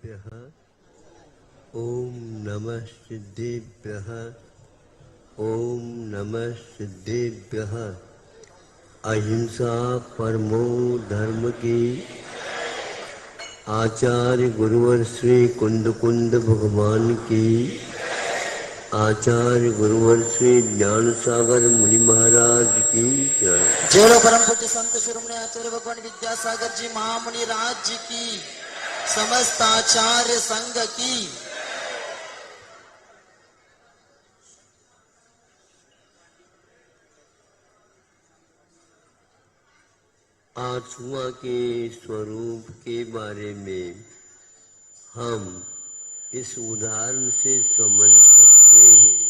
सिद्धेभ्यः ओम नमः सिद्धेभ्यः ओम नमः सिद्धेभ्यः। अहिंसा परमो धर्म की। आचार्य गुरुवर श्री कुंद कुंद भगवान की। आचार्य गुरुवर श्री ज्ञान सागर मुनि महाराज की जय। जय परम पूज्य संत शिरोमणि आचार्य भगवान विद्यासागर जी महामुनि राज जी की, समस्त आचार्य संघ की। आत्मा के स्वरूप के बारे में हम इस उदाहरण से समझ सकते हैं।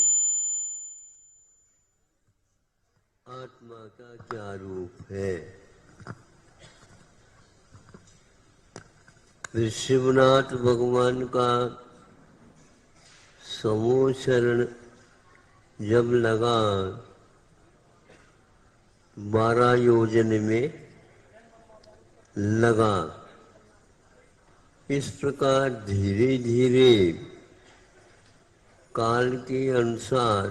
आत्मा का क्या रूप है? ऋषिवनाथ भगवान का समोचरण जब लगा 12 योजन में लगा, इस प्रकार धीरे धीरे काल के अनुसार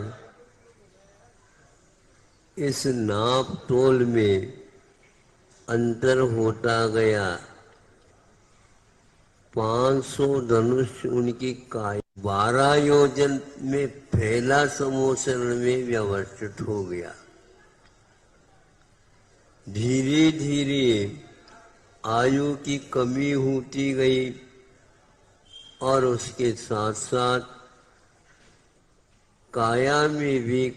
इस नाप तोल में अंतर होता गया। 500 धनुष उनकी काय 12 योजन में फैला समोचरण में व्यवस्थित हो गया। धीरे धीरे आयु की कमी होती गई और उसके साथ साथ काया में भी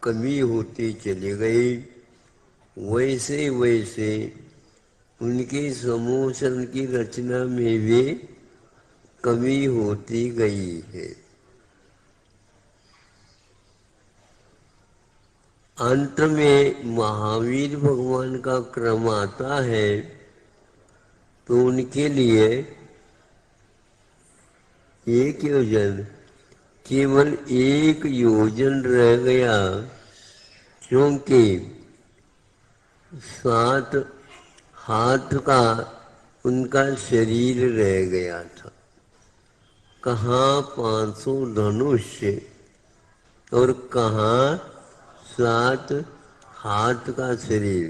कमी होती चली गई। वैसे वैसे उनके समोचरण की रचना में भी कमी होती गई है। अंत में महावीर भगवान का क्रम आता है तो उनके लिए एक योजन, केवल एक योजन रह गया, क्योंकि 7 हाथ का उनका शरीर रह गया था। कहाँ 500 धनुष और कहाँ 7 हाथ का शरीर।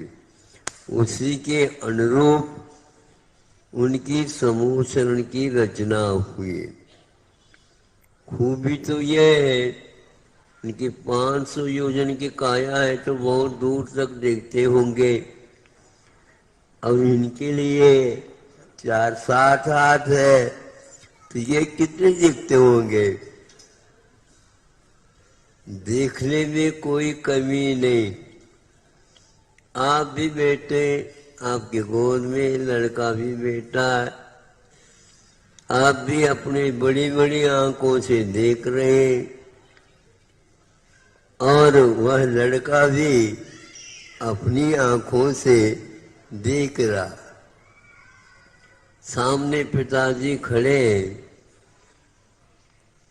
उसी के अनुरूप उनकी समोचरण की रचना हुई। खूबी तो यह है उनकी 500 योजन की काया है तो बहुत दूर तक देखते होंगे। अब इनके लिए 4-7 हाथ है तो ये कितने दिखते होंगे? देखने में कोई कमी नहीं। आप भी बैठे, आपके गोद में लड़का भी बैठा है, आप भी अपनी बड़ी बड़ी आंखों से देख रहे हैं और वह लड़का भी अपनी आंखों से देख रहा। सामने पिताजी खड़े,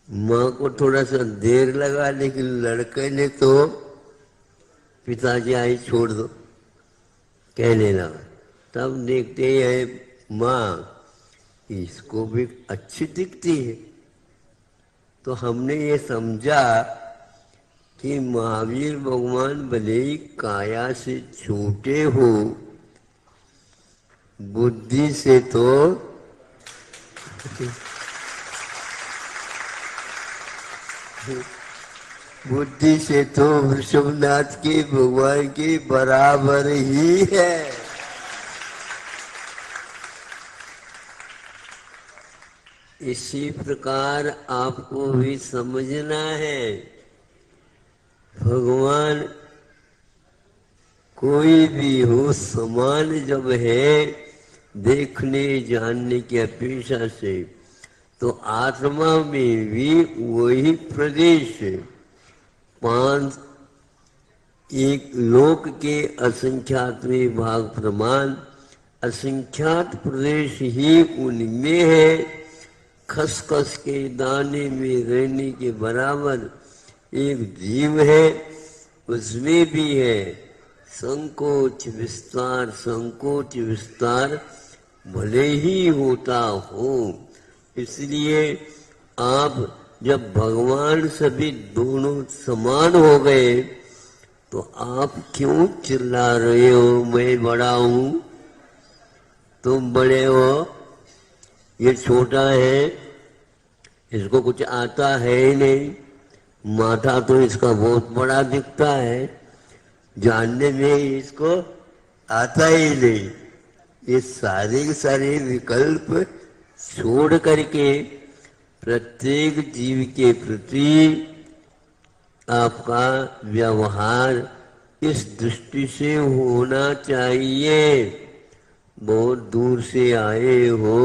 माँ को थोड़ा सा देर लगा लेकिन लड़के ने तो पिताजी आई छोड़ दो कहने लगा। तब देखते हैं माँ इसको भी अच्छी दिखती है। तो हमने ये समझा कि महावीर भगवान भले ही काया से छोटे हो, बुद्धि से तो बुद्धि से तो वृषभनाथ के भगवान के बराबर ही है। इसी प्रकार आपको भी समझना है, भगवान कोई भी हो समान जब है देखने जानने की अपेक्षा से, तो आत्मा में भी वही प्रदेश 5 एक लोक के असंख्यात में भाग प्रमाण असंख्यात प्रदेश ही उनमें है। खसखस के दाने में रहने के बराबर एक जीव है, उसमें भी है संकोच विस्तार। संकोच विस्तार भले ही होता हो इसलिए आप जब भगवान सभी दोनों समान हो गए तो आप क्यों चिल्ला रहे हो मैं बड़ा हूं, तुम बड़े हो, ये छोटा है, इसको कुछ आता है ही नहीं, माथा तो इसका बहुत बड़ा दिखता है, जानने में इसको आता ही नहीं। ये सारे के सारे विकल्प छोड़ करके प्रत्येक जीव के प्रति आपका व्यवहार इस दृष्टि से होना चाहिए। बहुत दूर से आए हो,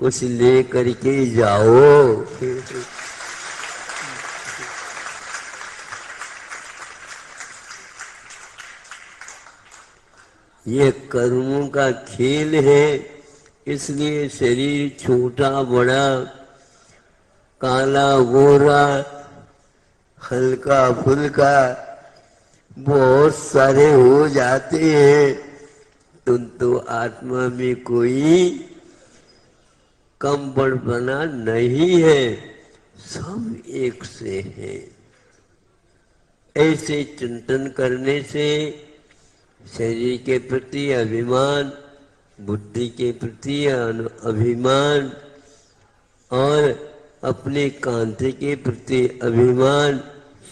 कुछ ले करके जाओ। ये कर्मों का खेल है, इसलिए शरीर छोटा बड़ा, काला गोरा, हल्का फुल्का बहुत सारे हो जाते हैं। तुम तो आत्मा में कोई कम बड़पना नहीं है, सब एक से है। ऐसे चिंतन करने से शरीर के प्रति अभिमान, बुद्धि के प्रति अभिमान और अपने कांति के प्रति अभिमान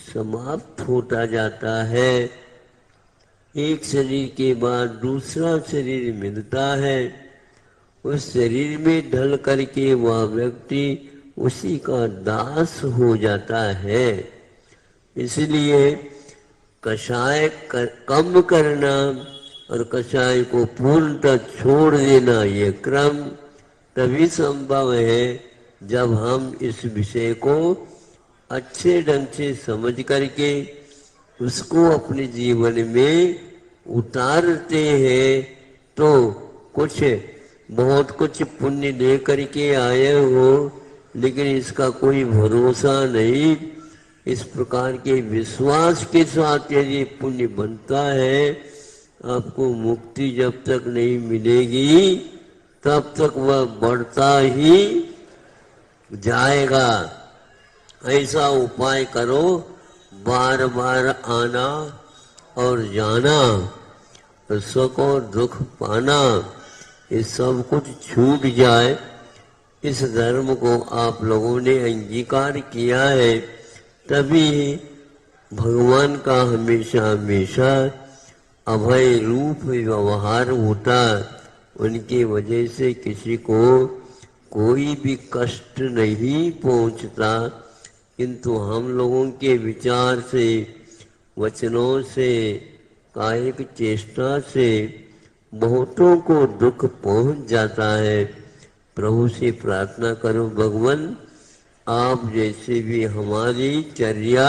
समाप्त होता जाता है। एक शरीर के बाद दूसरा शरीर मिलता है, उस शरीर में ढल करके वह व्यक्ति उसी का दास हो जाता है। इसलिए कषाय कम करना और कषाय को पूर्णतः छोड़ देना ये क्रम तभी संभव है जब हम इस विषय को अच्छे ढंग से समझ करके उसको अपने जीवन में उतारते हैं। तो कुछ बहुत कुछ पुण्य दे करके आए हो, लेकिन इसका कोई भरोसा नहीं। इस प्रकार के विश्वास के साथ यदि पुण्य बनता है, आपको मुक्ति जब तक नहीं मिलेगी तब तक वह बढ़ता ही जाएगा। ऐसा उपाय करो, बार बार आना और जाना, सुख और दुख पाना, ये सब कुछ छूट जाए। इस धर्म को आप लोगों ने अंगीकार किया है, तभी भगवान का हमेशा हमेशा अभय रूप व्यवहार होता। उनकी वजह से किसी को कोई भी कष्ट नहीं पहुंचता, किंतु हम लोगों के विचार से, वचनों से, कायिक चेष्टा से बहुतों को दुख पहुंच जाता है। प्रभु से प्रार्थना करो, भगवान आप जैसे भी हमारी चर्या